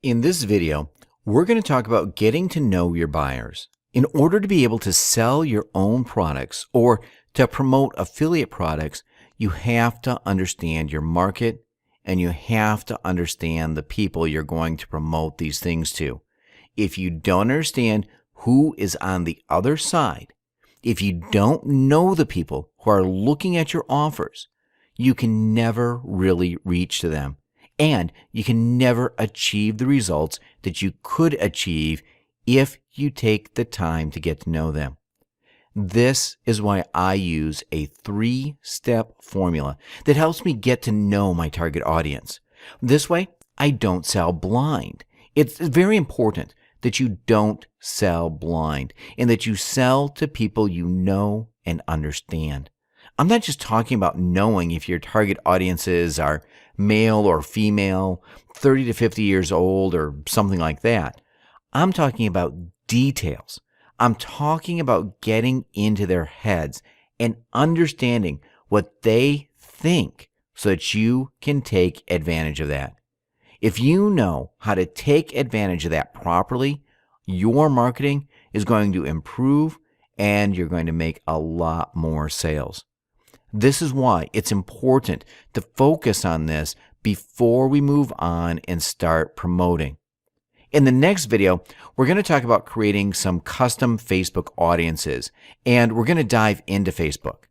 In this video, we're going to talk about getting to know your buyers. In order to be able to sell your own products or to promote affiliate products, you have to understand your market and you have to understand the people you're going to promote these things to. If you don't understand who is on the other side, if you don't know the people who are looking at your offers, you can never really reach to them. And you can never achieve the results that you could achieve if you take the time to get to know them. This is why I use a 3-step formula that helps me get to know my target audience. This way, I don't sell blind. It's very important that you don't sell blind and that you sell to people you know and understand. I'm not just talking about knowing if your target audiences are male or female, 30 to 50 years old, or something like that. I'm talking about details. I'm talking about getting into their heads and understanding what they think so that you can take advantage of that. If you know how to take advantage of that properly, your marketing is going to improve and you're going to make a lot more sales. This is why it's important to focus on this before we move on and start promoting. In the next video, we're going to talk about creating some custom Facebook audiences, and we're going to dive into Facebook.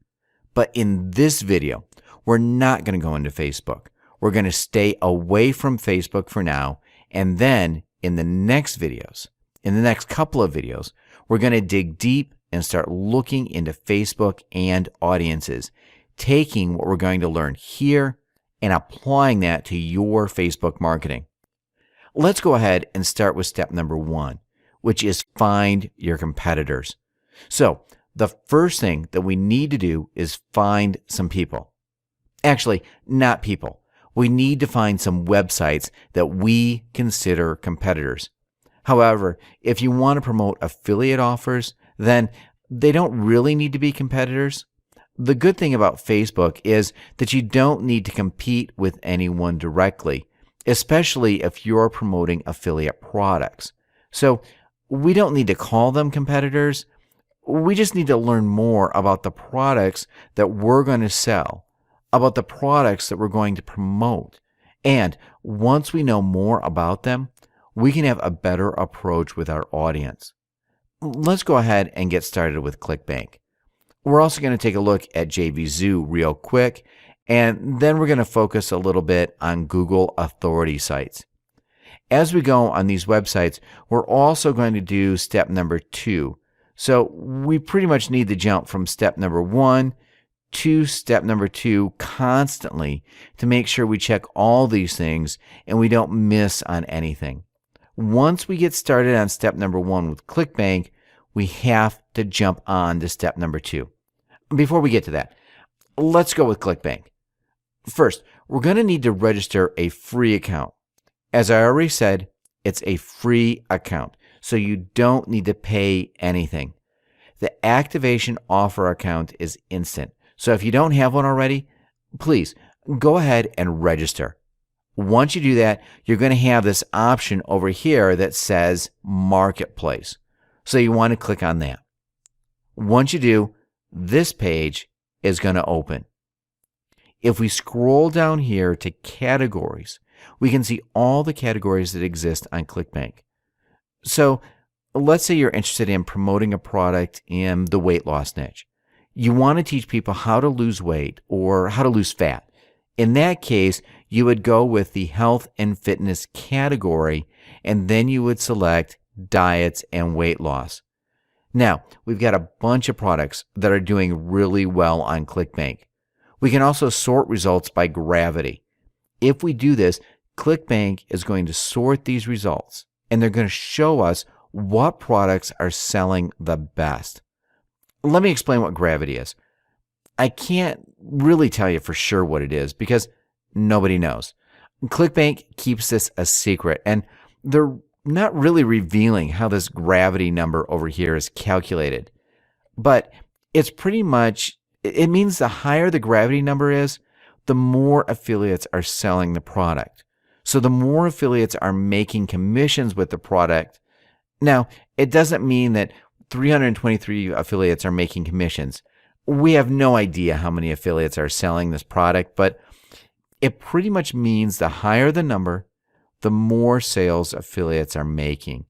But in this video, we're not going to go into Facebook. We're going to stay away from Facebook for now, and then in the next videos, in the next couple of videos, we're going to dig deep and start looking into Facebook and audiences, taking what we're going to learn here and applying that to your Facebook marketing. Let's go ahead and start with step number 1, which is find your competitors. So the first thing that we need to do is find some people. Actually, not people. We need to find some websites that we consider competitors. However, if you want to promote affiliate offers, then they don't really need to be competitors. The good thing about Facebook is that you don't need to compete with anyone directly, especially if you're promoting affiliate products. So we don't need to call them competitors. We just need to learn more about the products that we're going to sell, about the products that we're going to promote. And once we know more about them, we can have a better approach with our audience. Let's go ahead and get started with ClickBank. We're also going to take a look at JVZoo real quick, and then we're going to focus a little bit on Google authority sites. As we go on these websites, we're also going to do step number 2. So we pretty much need to jump from step number 1 to step number 2 constantly to make sure we check all these things and we don't miss on anything. Once we get started on step number 1 with ClickBank, we have to jump on to step number 2. Before we get to that, let's go with ClickBank. First, we're going to need to register a free account. As I already said, it's a free account, so you don't need to pay anything. The activation offer account is instant, so if you don't have one already, please go ahead and register. Once you do that, you're going to have this option over here that says Marketplace. So you want to click on that. Once you do, this page is going to open. If we scroll down here to categories, we can see all the categories that exist on ClickBank. So let's say you're interested in promoting a product in the weight loss niche. You want to teach people how to lose weight or how to lose fat. In that case, you would go with the health and fitness category, and then you would select diets and weight loss. Now, we've got a bunch of products that are doing really well on ClickBank. We can also sort results by gravity. If we do this, ClickBank is going to sort these results, and they're going to show us what products are selling the best. Let me explain what gravity is. I can't really tell you for sure what it is because nobody knows. ClickBank keeps this a secret, and they're not really revealing how this gravity number over here is calculated. But it's pretty much, it means the higher the gravity number is, the more affiliates are selling the product. So the more affiliates are making commissions with the product, now it doesn't mean that 323 affiliates are making commissions. We have no idea how many affiliates are selling this product, but it pretty much means the higher the number, the more sales affiliates are making.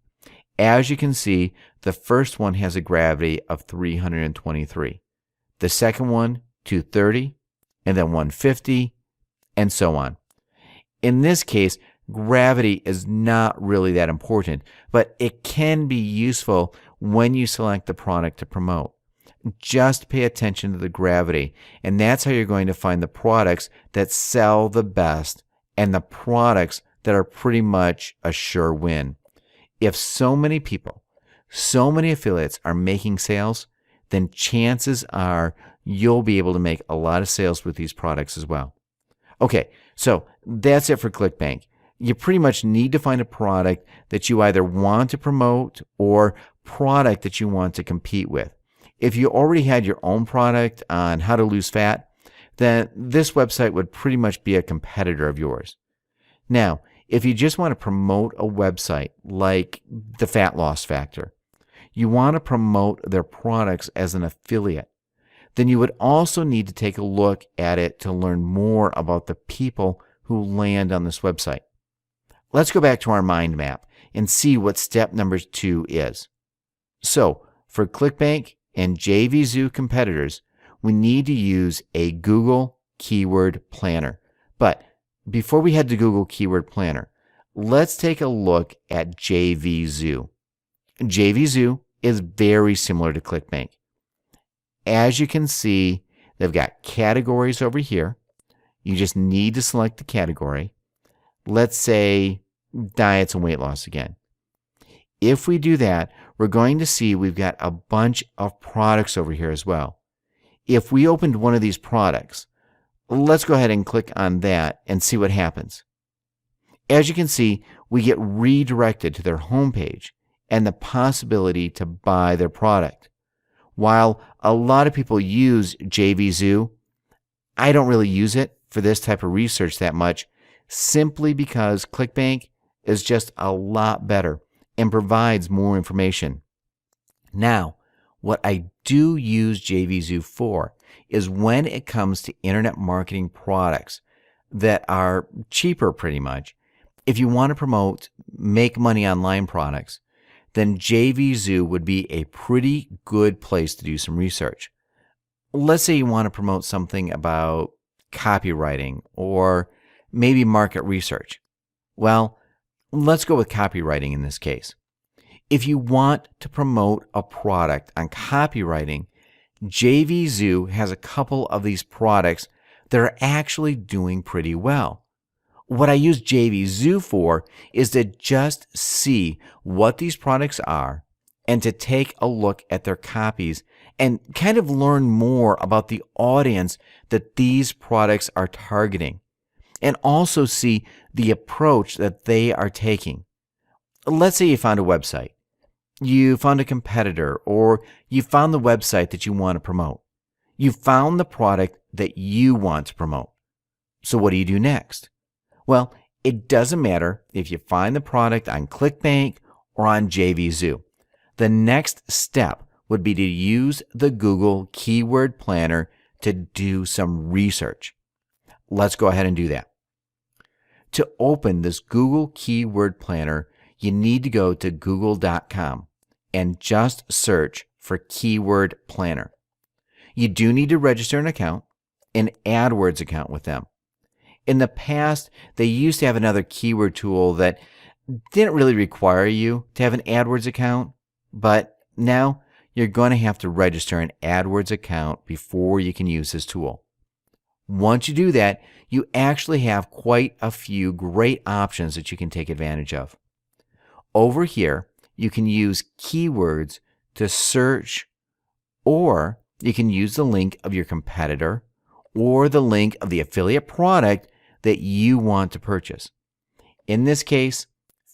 As you can see, the first one has a gravity of 323. The second one, 230, and then 150, and so on. In this case, gravity is not really that important, but it can be useful when you select the product to promote. Just pay attention to the gravity, and that's how you're going to find the products that sell the best and the products that are pretty much a sure win. If so many people, so many affiliates are making sales, then chances are you'll be able to make a lot of sales with these products as well. Okay, so that's it for ClickBank. You pretty much need to find a product that you either want to promote or product that you want to compete with. If you already had your own product on how to lose fat, then this website would pretty much be a competitor of yours. Now, if you just want to promote a website like the Fat Loss Factor, you want to promote their products as an affiliate, then you would also need to take a look at it to learn more about the people who land on this website. Let's go back to our mind map and see what step number 2 is. So, for ClickBank and JVZoo competitors, we need to use a Google Keyword Planner. But before we head to Google Keyword Planner, let's take a look at JVZoo. JVZoo is very similar to ClickBank. As you can see, they've got categories over here. You just need to select the category. Let's say diets and weight loss again. If we do that, we're going to see we've got a bunch of products over here as well. If we opened one of these products, let's go ahead and click on that and see what happens. As you can see, we get redirected to their homepage and the possibility to buy their product. While a lot of people use JVZoo, I don't really use it for this type of research that much, simply because ClickBank is just a lot better and provides more information. Now, what I do use JVZoo for is when it comes to internet marketing products that are cheaper pretty much. If you want to promote make money online products, then JVZoo would be a pretty good place to do some research. Let's say you want to promote something about copywriting or maybe market research. Well, let's go with copywriting in this case. If you want to promote a product on copywriting, JVZoo has a couple of these products that are actually doing pretty well. What I use JVZoo for is to just see what these products are and to take a look at their copies and kind of learn more about the audience that these products are targeting, and also see the approach that they are taking. Let's say you found a website, you found a competitor, or you found the website that you want to promote. You found the product that you want to promote. So what do you do next? Well, it doesn't matter if you find the product on ClickBank or on JVZoo. The next step would be to use the Google Keyword Planner to do some research. Let's go ahead and do that. To open this Google Keyword Planner, you need to go to google.com and just search for Keyword Planner. You do need to register an account, an AdWords account with them. In the past, they used to have another keyword tool that didn't really require you to have an AdWords account, but now you're going to have to register an AdWords account before you can use this tool. Once you do that, you actually have quite a few great options that you can take advantage of. Over here, you can use keywords to search, or you can use the link of your competitor or the link of the affiliate product that you want to purchase. In this case,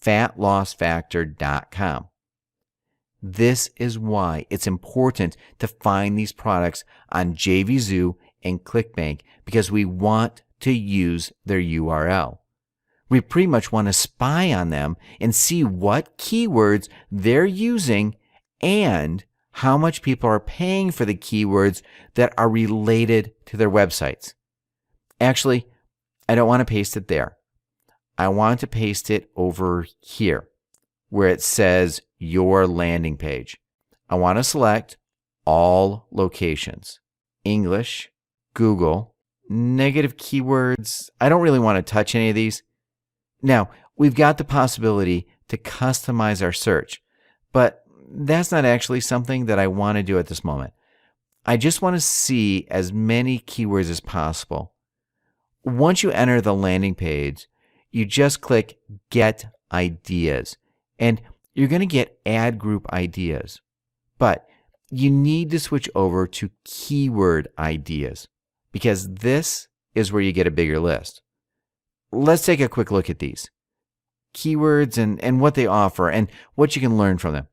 fatlossfactor.com. This is why it's important to find these products on JVZoo and ClickBank, because we want to use their URL. We pretty much want to spy on them and see what keywords they're using and how much people are paying for the keywords that are related to their websites. Actually, I don't want to paste it there. I want to paste it over here where it says your landing page. I want to select all locations. English, Google, negative keywords. I don't really want to touch any of these. Now, we've got the possibility to customize our search, but that's not actually something that I want to do at this moment. I just want to see as many keywords as possible. Once you enter the landing page, you just click Get Ideas, and you're going to get Ad Group Ideas. But you need to switch over to Keyword Ideas because this is where you get a bigger list. Let's take a quick look at these keywords and what they offer and what you can learn from them.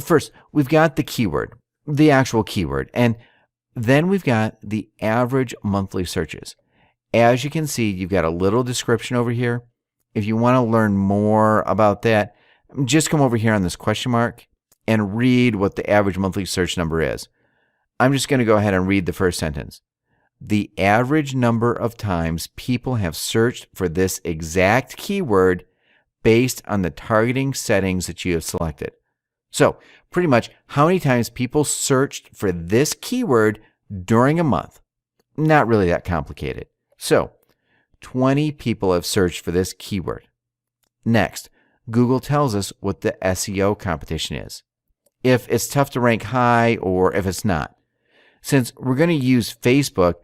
First, we've got the keyword, the actual keyword, and then we've got the average monthly searches. As you can see, you've got a little description over here. If you want to learn more about that, just come over here on this question mark and read what the average monthly search number is. I'm just going to go ahead and read the first sentence. The average number of times people have searched for this exact keyword based on the targeting settings that you have selected. So, pretty much how many times people searched for this keyword during a month. Not really that complicated. So, 20 people have searched for this keyword. Next, Google tells us what the SEO competition is, if it's tough to rank high or if it's not. Since we're going to use Facebook,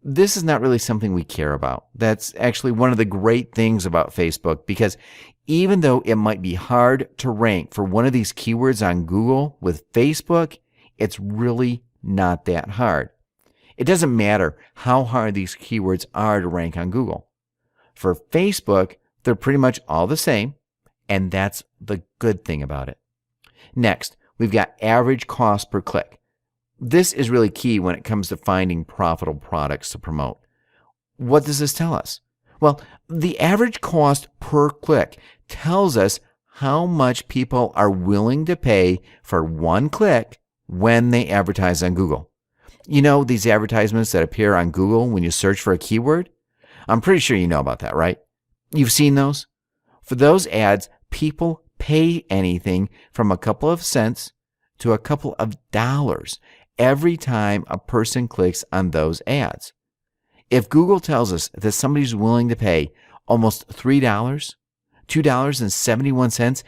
this is not really something we care about. That's actually one of the great things about Facebook because even though it might be hard to rank for one of these keywords on Google with Facebook, it's really not that hard. It doesn't matter how hard these keywords are to rank on Google. For Facebook, they're pretty much all the same, and that's the good thing about it. Next, we've got average cost per click. This is really key when it comes to finding profitable products to promote. What does this tell us? Well, the average cost per click tells us how much people are willing to pay for one click when they advertise on Google. You know these advertisements that appear on Google when you search for a keyword? I'm pretty sure you know about that, right? You've seen those? For those ads, people pay anything from a couple of cents to a couple of dollars every time a person clicks on those ads. If Google tells us that somebody's willing to pay almost $3, $2.71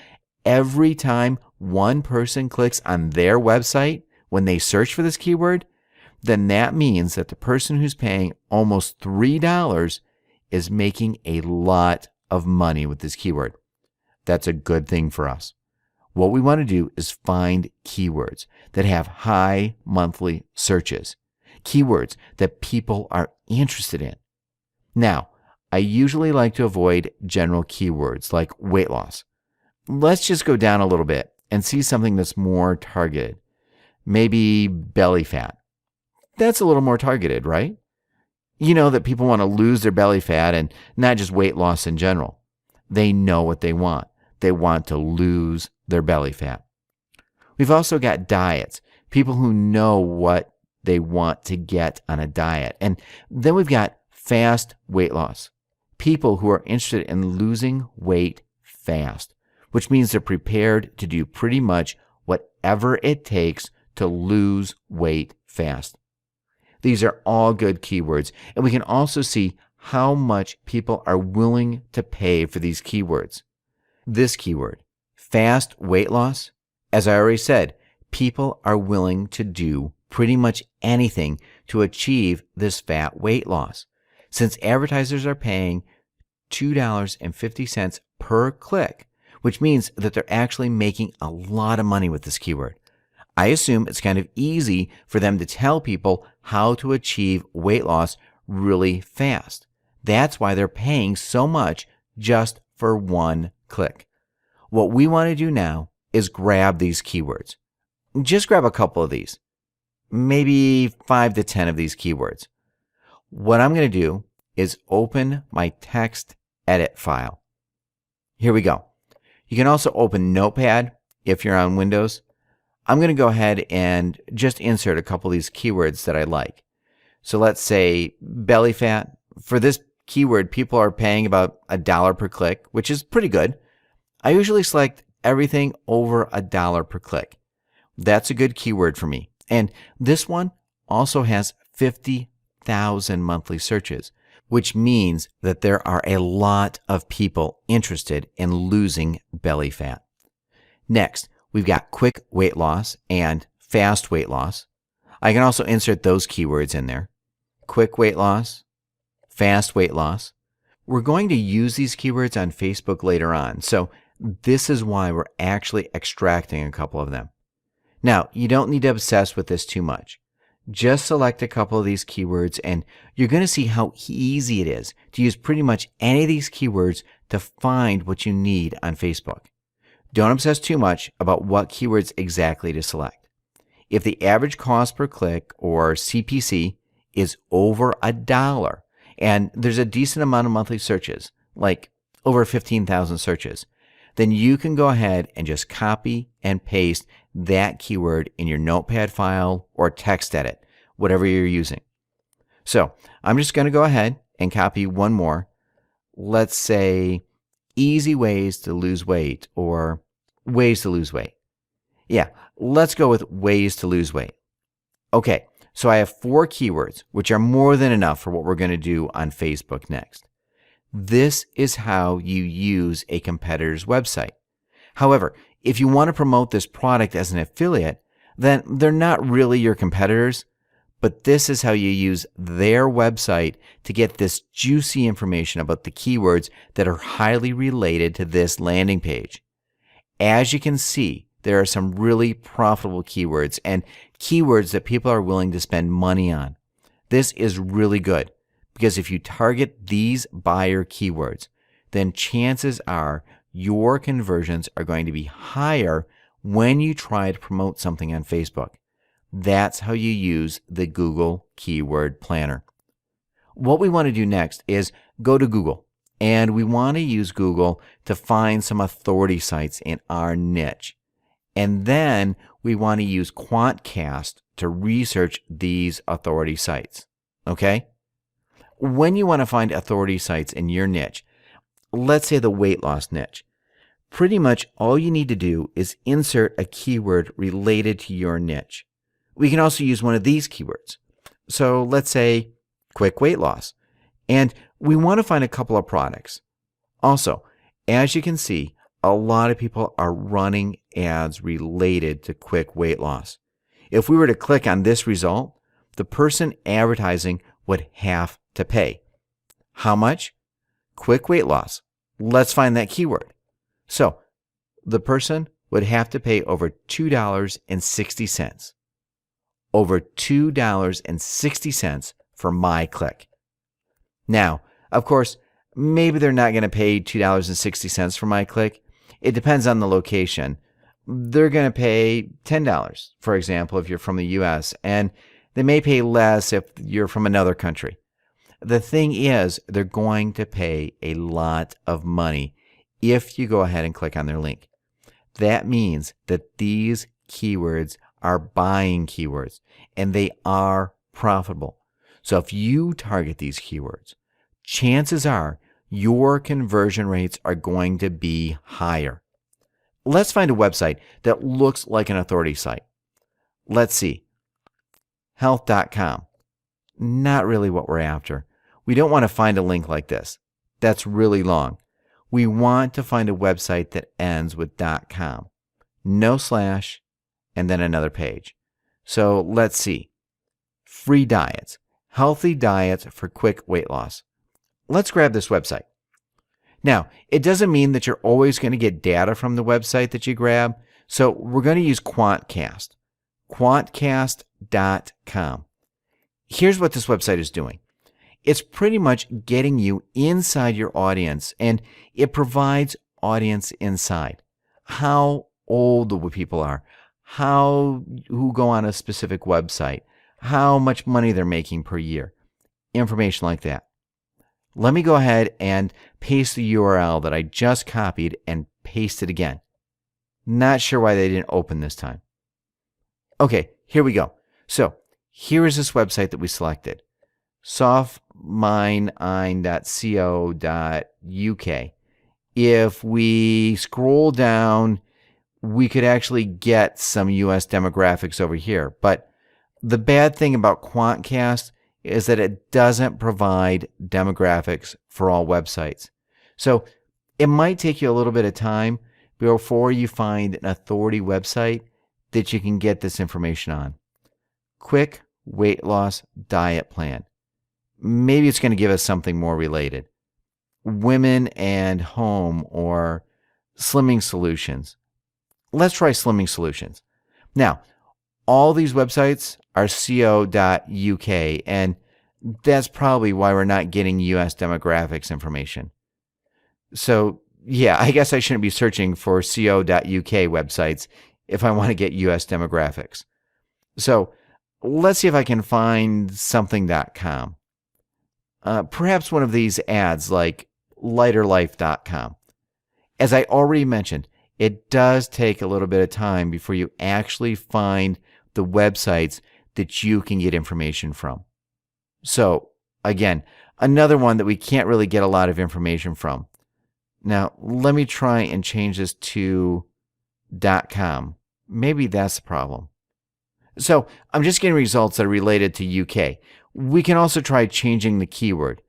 every time one person clicks on their website when they search for this keyword, then that means that the person who's paying almost $3 is making a lot of money with this keyword. That's a good thing for us. What we want to do is find keywords that have high monthly searches, keywords that people are interested in. Now, I usually like to avoid general keywords like weight loss. Let's just go down a little bit and see something that's more targeted. Maybe belly fat. That's a little more targeted, right? You know that people want to lose their belly fat and not just weight loss in general. They know what they want. They want to lose their belly fat. We've also got diets, people who know what they want to get on a diet. And then we've got fast weight loss, people who are interested in losing weight fast, which means they're prepared to do pretty much whatever it takes to lose weight fast. These are all good keywords, and we can also see how much people are willing to pay for these keywords. This keyword, fast weight loss, as I already said, people are willing to do pretty much anything to achieve this fat weight loss. Since advertisers are paying $2.50 per click, which means that they're actually making a lot of money with this keyword. I assume it's kind of easy for them to tell people how to achieve weight loss really fast. That's why they're paying so much just for one click. What we want to do now is grab these keywords. Just grab a couple of these, maybe 5 to 10 of these keywords. What I'm going to do is open my text edit file. Here we go. You can also open Notepad if you're on Windows. I'm going to go ahead and just insert a couple of these keywords that I like. So let's say belly fat. For this keyword, people are paying about $1 per click, which is pretty good. I usually select everything over $1 per click. That's a good keyword for me. And this one also has 50,000 monthly searches, which means that there are a lot of people interested in losing belly fat. Next, we've got quick weight loss and fast weight loss. I can also insert those keywords in there. Quick weight loss, fast weight loss. We're going to use these keywords on Facebook later on, so this is why we're actually extracting a couple of them. Now, you don't need to obsess with this too much. Just select a couple of these keywords and you're going to see how easy it is to use pretty much any of these keywords to find what you need on Facebook. Don't obsess too much about what keywords exactly to select. If the average cost per click, or CPC, is over $1 and there's a decent amount of monthly searches, like over 15,000 searches, then you can go ahead and just copy and paste that keyword in your Notepad file or text edit, whatever you're using. So I'm just going to go ahead and copy one more. Let's say easy ways to lose weight, or ways to lose weight. Yeah, let's go with ways to lose weight. Okay, so I have 4 keywords, which are more than enough for what we're going to do on Facebook next. This is how you use a competitor's website. However, if you want to promote this product as an affiliate, then they're not really your competitors, but this is how you use their website to get this juicy information about the keywords that are highly related to this landing page. As you can see, there are some really profitable keywords and keywords that people are willing to spend money on. This is really good because if you target these buyer keywords, then chances are your conversions are going to be higher when you try to promote something on Facebook. That's how you use the Google Keyword Planner. What we want to do next is go to Google, and we want to use Google to find some authority sites in our niche. And then we want to use Quantcast to research these authority sites. Okay? When you want to find authority sites in your niche, let's say the weight loss niche, pretty much all you need to do is insert a keyword related to your niche. We can also use one of these keywords. So let's say quick weight loss. And we want to find a couple of products. Also, as you can see, a lot of people are running ads related to quick weight loss. If we were to click on this result, the person advertising would have to pay. How much? Quick weight loss. Let's find that keyword. So the person would have to pay over $2.60. Over $2.60 for my click. Now, of course, maybe they're not going to pay $2.60 for my click. It depends on the location. They're going to pay $10, for example, if you're from the US, and they may pay less if you're from another country. The thing is, they're going to pay a lot of money if you go ahead and click on their link. That means that these keywords are buying keywords, and they are profitable. So if you target these keywords, chances are your conversion rates are going to be higher. Let's find a website that looks like an authority site. Let's see. Health.com. Not really what we're after. We don't want to find a link like this. That's really long. We want to find a website that ends with .com. No slash, and then another page. So let's see. Free diets. Healthy diets for quick weight loss. Let's grab this website. Now, it doesn't mean that you're always going to get data from the website that you grab, so we're going to use Quantcast. Quantcast.com. Here's what this website is doing. It's pretty much getting you inside your audience, and it provides audience insight. How old the people are, who go on a specific website, how much money they're making per year, information like that. Let me go ahead and paste the URL that I just copied and paste it again. Not sure why they didn't open this time. Okay, here we go. So here is this website that we selected, softminein.co.uk. If we scroll down, we could actually get some US demographics over here. But the bad thing about Quantcast is that it doesn't provide demographics for all websites. So it might take you a little bit of time before you find an authority website that you can get this information on. Quick weight loss diet plan. Maybe it's going to give us something more related. Women and home or slimming solutions. Let's try slimming solutions. Now, all these websites are co.uk, and that's probably why we're not getting US demographics information. So, yeah, I guess I shouldn't be searching for co.uk websites if I want to get US demographics. So, let's see if I can find something.com. Perhaps one of these ads like lighterlife.com. As I already mentioned, it does take a little bit of time before you actually find the websites that you can get information from. So, again, another one that we can't really get a lot of information from. Now, let me try and change this to .com. Maybe that's the problem. So, I'm just getting results that are related to UK. We can also try changing the keyword.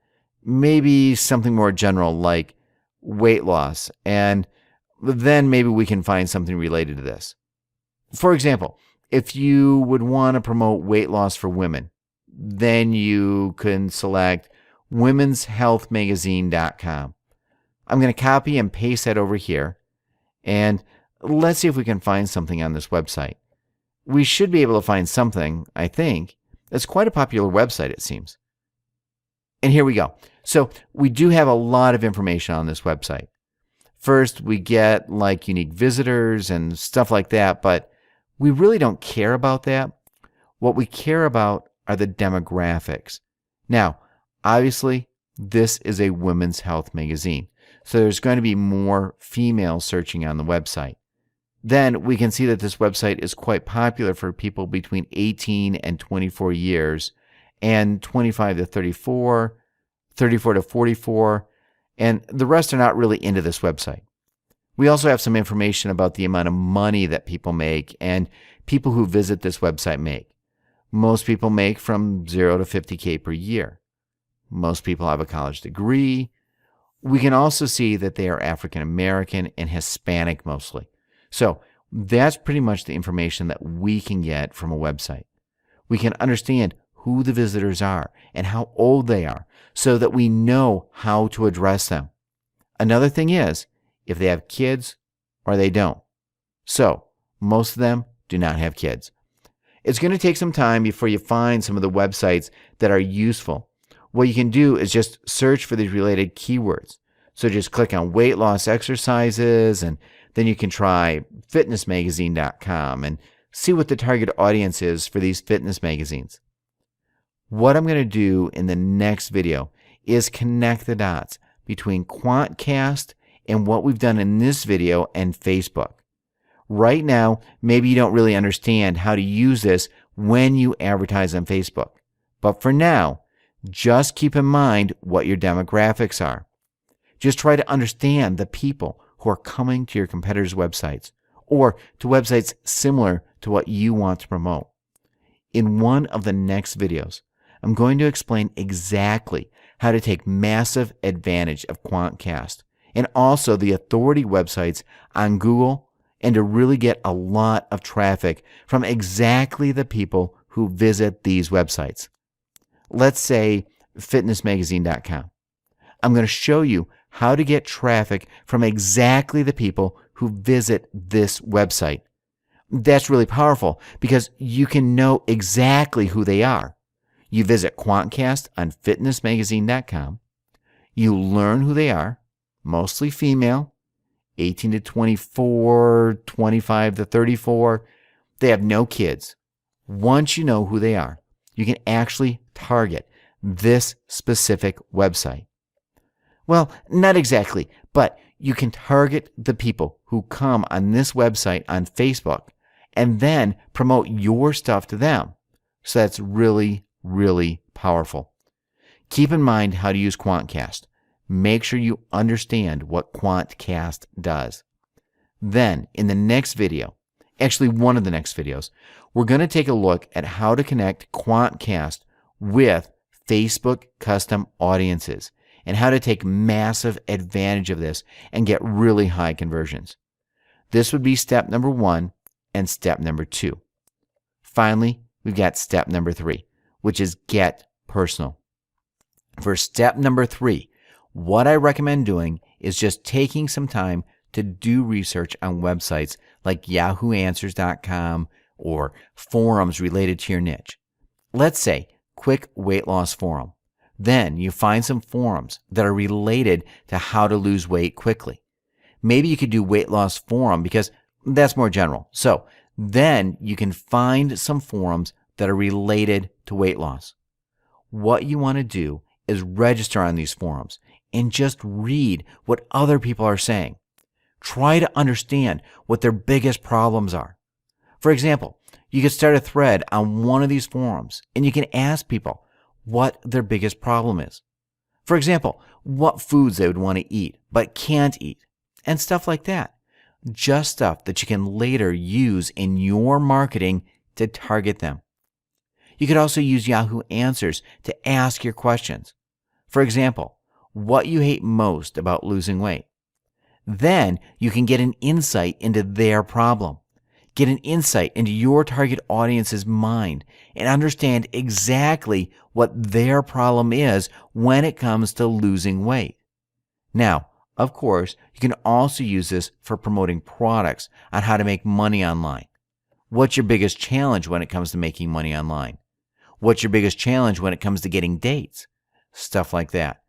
Maybe something more general like weight loss, and then maybe we can find something related to this. For example, if you would want to promote weight loss for women, then you can select womenshealthmagazine.com. I'm going to copy and paste that over here, and let's see if we can find something on this website. We should be able to find something, I think. That's quite a popular website, it seems. And here we go. So we do have a lot of information on this website. First, we get like unique visitors and stuff like that, but we really don't care about that. What we care about are the demographics. Now, obviously, this is a women's health magazine, so there's going to be more females searching on the website. Then we can see that this website is quite popular for people between 18 and 24 years, and 25 to 34, 34 to 44, and the rest are not really into this website. We also have some information about the amount of money that people make and people who visit this website make. Most people make from 0 to 50K per year. Most people have a college degree. We can also see that they are African American and Hispanic mostly. So that's pretty much the information that we can get from a website. We can understand who the visitors are and how old they are so that we know how to address them. Another thing is if they have kids or they don't. So most of them do not have kids. It's going to take some time before you find some of the websites that are useful. What you can do is just search for these related keywords. So just click on weight loss exercises, and then you can try fitnessmagazine.com and see what the target audience is for these fitness magazines. What I'm going to do in the next video is connect the dots between Quantcast and what we've done in this video and Facebook. Right now, maybe you don't really understand how to use this when you advertise on Facebook. But for now, just keep in mind what your demographics are. Just try to understand the people who are coming to your competitors' websites or to websites similar to what you want to promote. In one of the next videos, I'm going to explain exactly how to take massive advantage of Quantcast and also the authority websites on Google, and to really get a lot of traffic from exactly the people who visit these websites. Let's say fitnessmagazine.com. I'm going to show you how to get traffic from exactly the people who visit this website. That's really powerful because you can know exactly who they are. You visit Quantcast on fitnessmagazine.com. You learn who they are, mostly female, 18 to 24, 25 to 34. They have no kids. Once you know who they are, you can actually target this specific website. Well, not exactly, but you can target the people who come on this website on Facebook and then promote your stuff to them. So that's really, really powerful. Keep in mind how to use Quantcast. Make sure you understand what Quantcast does. Then, in the next video, actually one of the next videos, we're going to take a look at how to connect Quantcast with Facebook custom audiences and how to take massive advantage of this and get really high conversions. This would be step number 1 and step number 2. Finally, we've got step number 3, which is get personal. For step number 3, what I recommend doing is just taking some time to do research on websites like yahooanswers.com or forums related to your niche. Let's say Quick Weight Loss Forum. Then you find some forums that are related to how to lose weight quickly. Maybe you could do Weight Loss Forum because that's more general. So then you can find some forums that are related to weight loss. What you want to do is register on these forums and just read what other people are saying. Try to understand what their biggest problems are. For example, you could start a thread on one of these forums and you can ask people what their biggest problem is. For example, what foods they would want to eat but can't eat, and stuff like that. Just stuff that you can later use in your marketing to target them. You could also use Yahoo Answers to ask your questions. For example, what you hate most about losing weight. Then you can get an insight into their problem. Get an insight into your target audience's mind and understand exactly what their problem is when it comes to losing weight. Now, of course, you can also use this for promoting products on how to make money online. What's your biggest challenge when it comes to making money online? What's your biggest challenge when it comes to getting dates? Stuff like that.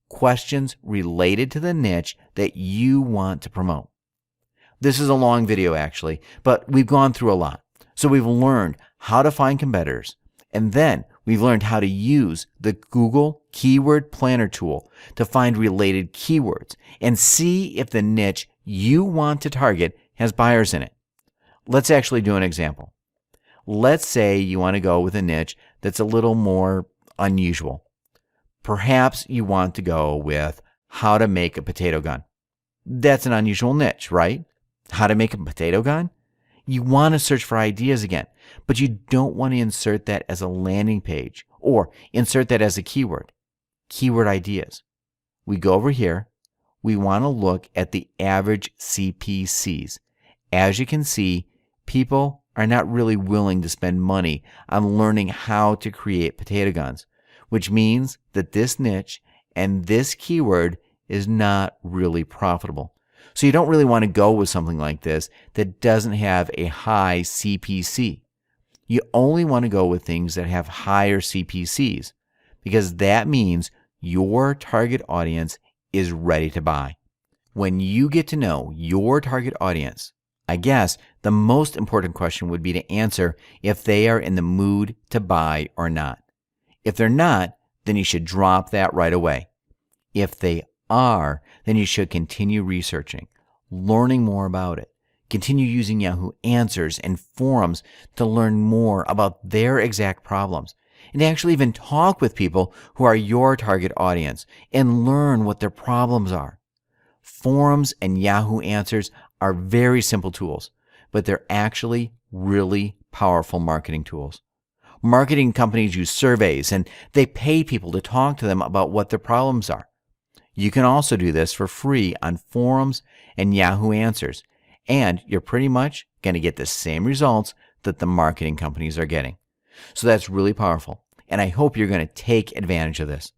Questions related to the niche that you want to promote. This is a long video actually, but we've gone through a lot. So we've learned how to find competitors, and then we've learned how to use the Google Keyword Planner tool to find related keywords and see if the niche you want to target has buyers in it. Let's actually do an example. Let's say you want to go with a niche that's a little more unusual. Perhaps you want to go with how to make a potato gun. That's an unusual niche, right? How to make a potato gun? You want to search for ideas again, but you don't want to insert that as a landing page or insert that as a keyword. Keyword ideas. We go over here. We want to look at the average CPCs. As you can see, people are not really willing to spend money on learning how to create potato guns, which means that this niche and this keyword is not really profitable. So you don't really want to go with something like this that doesn't have a high CPC. You only want to go with things that have higher CPCs because that means your target audience is ready to buy. When you get to know your target audience, I guess the most important question would be to answer if they are in the mood to buy or not. If they're not, then you should drop that right away. If they are, then you should continue researching, learning more about it. Continue using Yahoo Answers and forums to learn more about their exact problems, and actually even talk with people who are your target audience and learn what their problems are. Forums and Yahoo Answers are very simple tools, but they're actually really powerful marketing tools. Marketing companies use surveys and they pay people to talk to them about what their problems are. You can also do this for free on forums and Yahoo Answers, and you're pretty much going to get the same results that the marketing companies are getting. So that's really powerful, and I hope you're going to take advantage of this.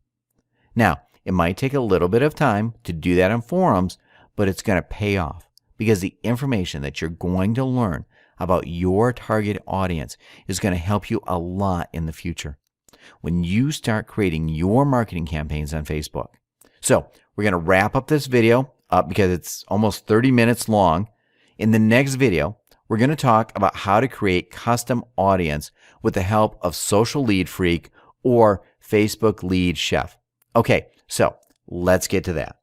Now, it might take a little bit of time to do that on forums, but it's going to pay off because the information that you're going to learn about your target audience is going to help you a lot in the future when you start creating your marketing campaigns on Facebook. So we're going to wrap up this video up because it's almost 30 minutes long. In the next video, we're going to talk about how to create custom audience with the help of Social Lead Freak or Facebook Lead Chef. Okay, so Let's get to that.